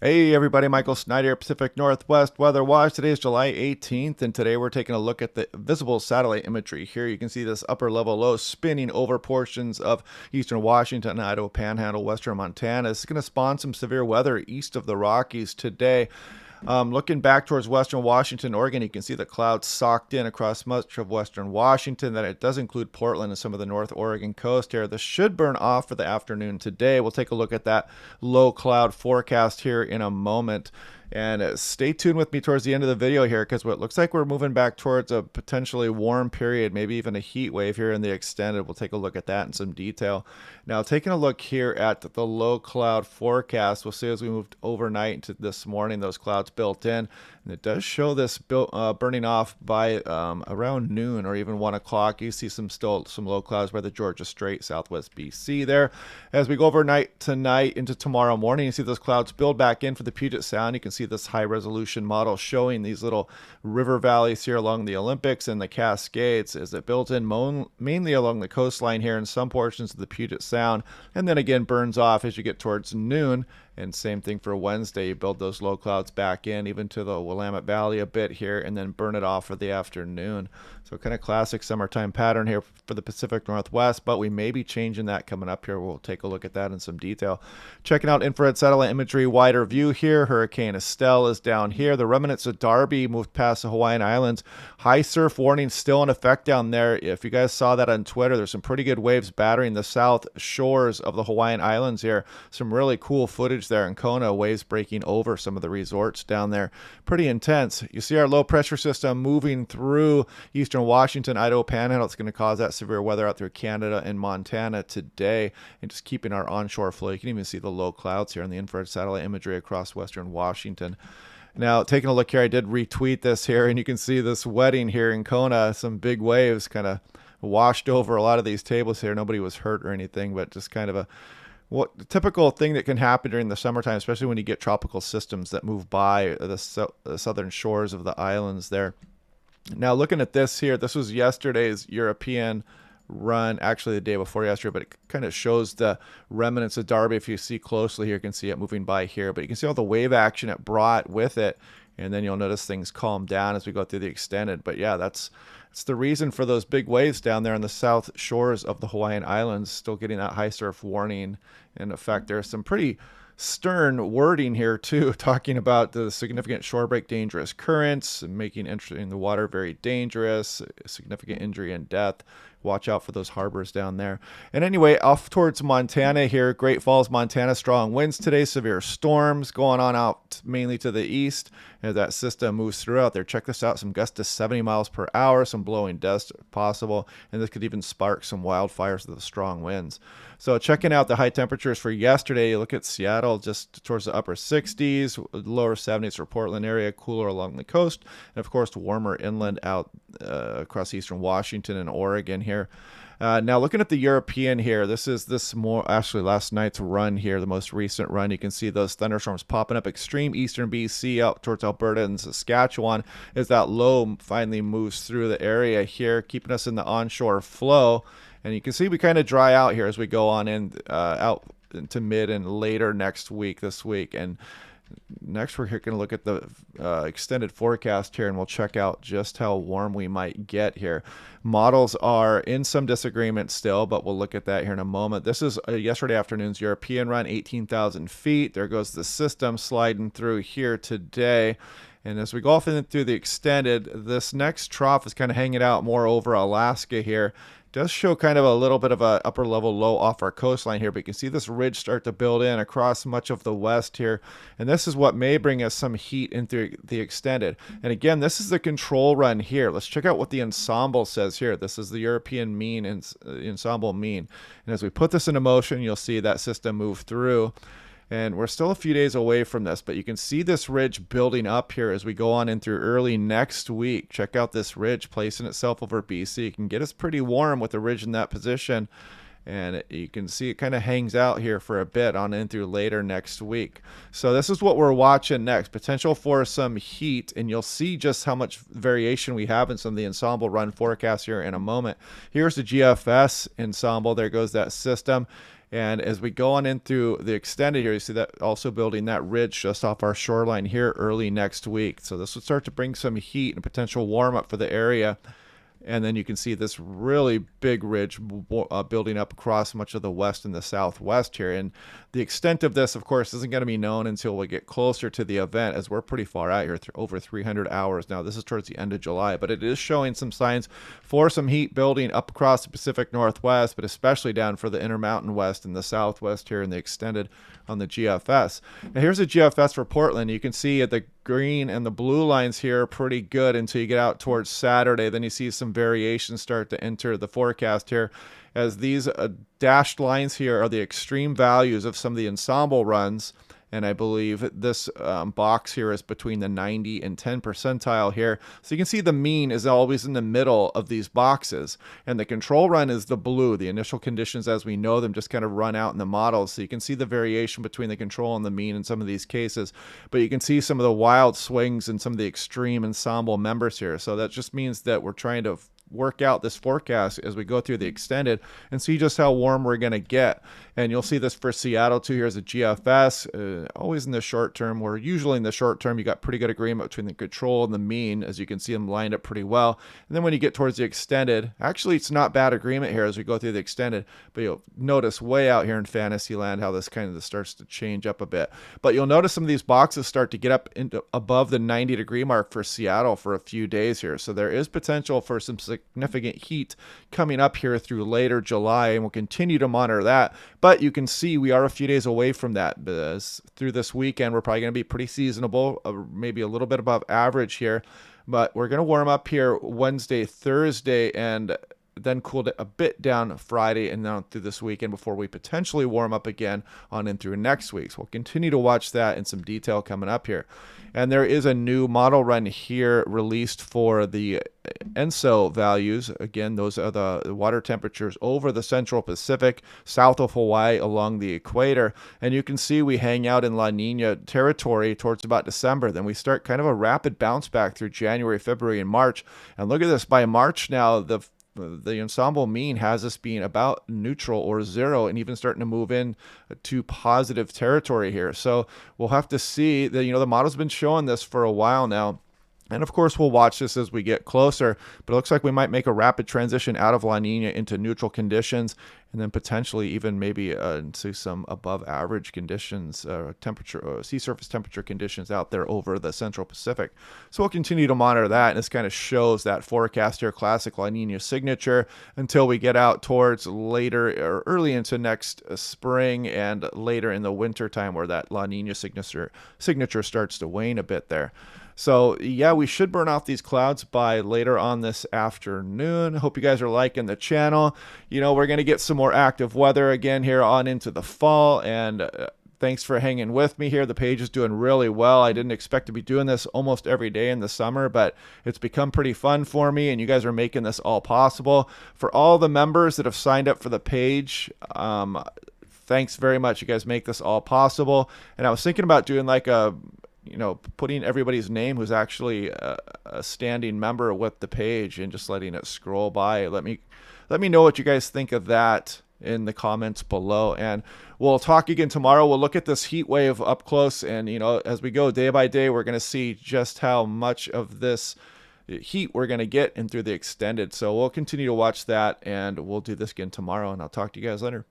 Hey everybody, Michael Snyder, Pacific Northwest Weather Watch. Today is July 18th, and today we're taking a look at the visible satellite imagery. Here you can see this upper level low spinning over portions of eastern Washington, Idaho Panhandle, western Montana. This is going to spawn some severe weather east of the Rockies today. Looking back towards western Washington, Oregon, you can see the clouds socked in across much of western Washington. That it does include Portland and some of the North Oregon coast here. This should burn off for the afternoon today. We'll take a look at that low cloud forecast here in a moment. And stay tuned with me towards the end of the video here, because what looks like we're moving back towards a potentially warm period, maybe even a heat wave here in the extended. We'll take a look at that in some detail. Now, taking a look here at the low cloud forecast, we'll see as we moved overnight into this morning, those clouds built in. And it does show this burning off by around noon or even 1 o'clock. You see some low clouds by the Georgia Strait, southwest BC there. As we go overnight tonight into tomorrow morning, you see those clouds build back in for the Puget Sound. You can see this high resolution model showing these little river valleys here along the Olympics and the Cascades as it builds in mainly along the coastline here in some portions of the Puget Sound, and then again burns off as you get towards noon. And same thing for Wednesday. You build those low clouds back in, even to the Willamette Valley a bit here, and then burn it off for the afternoon. So kind of classic summertime pattern here for the Pacific Northwest, but we may be changing that coming up here. We'll take a look at that in some detail. Checking out infrared satellite imagery, wider view here. Hurricane Estelle is down here. The remnants of Darby moved past the Hawaiian Islands. High surf warning still in effect down there. If you guys saw that on Twitter, there's some pretty good waves battering the south shores of the Hawaiian Islands here. Some really cool footage there in Kona, waves breaking over some of the resorts down there. Pretty intense. You see our low pressure system moving through eastern Washington, Idaho Panhandle. It's going to cause that severe weather out through Canada and Montana today, and just keeping our onshore flow. You can even see the low clouds here in the infrared satellite imagery across western Washington. Now, taking a look here, I did retweet this here, and you can see this wedding here in Kona. Some big waves kind of washed over a lot of these tables here. Nobody was hurt or anything, but just kind of a typical thing that can happen during the summertime, especially when you get tropical systems that move by the southern shores of the islands there. Now, looking at this here, this was yesterday's European run, actually the day before yesterday, but it kind of shows the remnants of Darby. If you see closely here, you can see it moving by here, but you can see all the wave action it brought with it. And then you'll notice things calm down as we go through the extended. But yeah, that's the reason for those big waves down there on the south shores of the Hawaiian Islands, still getting that high surf warning in effect. There's some pretty stern wording here too, talking about the significant shore break, dangerous currents, and making entering the water very dangerous, significant injury and death. Watch out for those harbors down there. And anyway, off towards Montana here, Great Falls, Montana, strong winds today, severe storms going on out mainly to the east as that system moves through out there. Check this out, some gusts to 70 miles per hour, some blowing dust possible, and this could even spark some wildfires with the strong winds. So checking out the high temperatures for yesterday, you look at Seattle just towards the upper 60s, lower 70s for Portland area, cooler along the coast, and of course warmer inland out across eastern Washington and Oregon here. Now looking at the European here, this more actually last night's run here, the most recent run. You can see those thunderstorms popping up extreme eastern BC out towards Alberta and Saskatchewan as that low finally moves through the area here, keeping us in the onshore flow. And you can see we kind of dry out here as we go on in out into mid and later next week, this week. And next we're going to look at the extended forecast here, and we'll check out just how warm we might get here. Models are in some disagreement still, but we'll look at that here in a moment. This is yesterday afternoon's European run, 18,000 feet. There goes the system sliding through here today. And as we go off through the extended, this next trough is kind of hanging out more over Alaska here. Does show kind of a little bit of a upper level low off our coastline here, but you can see this ridge start to build in across much of the west here, and this is what may bring us some heat into the extended. And again, this is the control run here. Let's check out what the ensemble says here. This is the European mean and ensemble mean, and as we put this into motion, you'll see that system move through. And we're still a few days away from this, but you can see this ridge building up here as we go on in through early next week. Check out this ridge placing itself over BC. It can get us pretty warm with the ridge in that position. And you can see it kind of hangs out here for a bit on in through later next week. So this is what we're watching next. Potential for some heat, and you'll see just how much variation we have in some of the ensemble run forecasts here in a moment. Here's the GFS ensemble. There goes that system. And as we go on in through the extended here, you see that also building that ridge just off our shoreline here early next week. So this would start to bring some heat and potential warm up for the area. And then you can see this really big ridge building up across much of the west and the southwest here. And the extent of this, of course, isn't going to be known until we get closer to the event, as we're pretty far out here, over 300 hours now. This is towards the end of July, but it is showing some signs for some heat building up across the Pacific Northwest, but especially down for the Intermountain West and the Southwest here in the extended on the GFS. Now here's a GFS for Portland. You can see the green and the blue lines here are pretty good until you get out towards Saturday. Then you see some variations start to enter the forecast here, as these dashed lines here are the extreme values of some of the ensemble runs. And I believe this box here is between the 90 and 10 percentile here. So you can see the mean is always in the middle of these boxes. And the control run is the blue. The initial conditions as we know them just kind of run out in the models. So you can see the variation between the control and the mean in some of these cases. But you can see some of the wild swings in some of the extreme ensemble members here. So that just means that we're trying to work out this forecast as we go through the extended and see just how warm we're going to get. And you'll see this for Seattle too. Here's a GFS, always in the short term, where usually in the short term you got pretty good agreement between the control and the mean, as you can see them lined up pretty well. And then when you get towards the extended, actually it's not bad agreement here as we go through the extended, but you'll notice way out here in Fantasyland how this kind of starts to change up a bit. But you'll notice some of these boxes start to get up into above the 90-degree mark for Seattle for a few days here. So there is potential for some significant heat coming up here through later July, and we'll continue to monitor that. But you can see we are a few days away from that. Through this weekend, we're probably going to be pretty seasonable, maybe a little bit above average here. But we're going to warm up here Wednesday, Thursday, and then cooled it a bit down Friday and then through this weekend before we potentially warm up again on in through next week. So we'll continue to watch that in some detail coming up here. And there is a new model run here released for the ENSO values. Again, those are the water temperatures over the central Pacific, south of Hawaii along the equator. And you can see we hang out in La Nina territory towards about December. Then we start kind of a rapid bounce back through January, February, and March. And look at this, by March now, the ensemble mean has us being about neutral or zero and even starting to move in to positive territory here. So we'll have to see that, the model's been showing this for a while now. And of course, we'll watch this as we get closer, but it looks like we might make a rapid transition out of La Nina into neutral conditions, and then potentially even maybe see some above average conditions, sea surface temperature conditions out there over the central Pacific. So we'll continue to monitor that, and this kind of shows that forecast here, classic La Nina signature, until we get out towards later or early into next spring and later in the winter time, where that La Nina signature starts to wane a bit there. So yeah, we should burn off these clouds by later on this afternoon. Hope you guys are liking the channel. We're going to get some more active weather again here on into the fall, and thanks for hanging with me here. The page is doing really well. I didn't expect to be doing this almost every day in the summer, but it's become pretty fun for me, and you guys are making this all possible. For all the members that have signed up for the page, thanks very much. You guys make this all possible. And I was thinking about doing like putting everybody's name who's actually a standing member with the page and just letting it scroll by. Let me know what you guys think of that in the comments below, and we'll talk again tomorrow. We'll look at this heat wave up close, and as we go day by day, we're going to see just how much of this heat we're going to get in through the extended. So we'll continue to watch that, and we'll do this again tomorrow, and I'll talk to you guys later.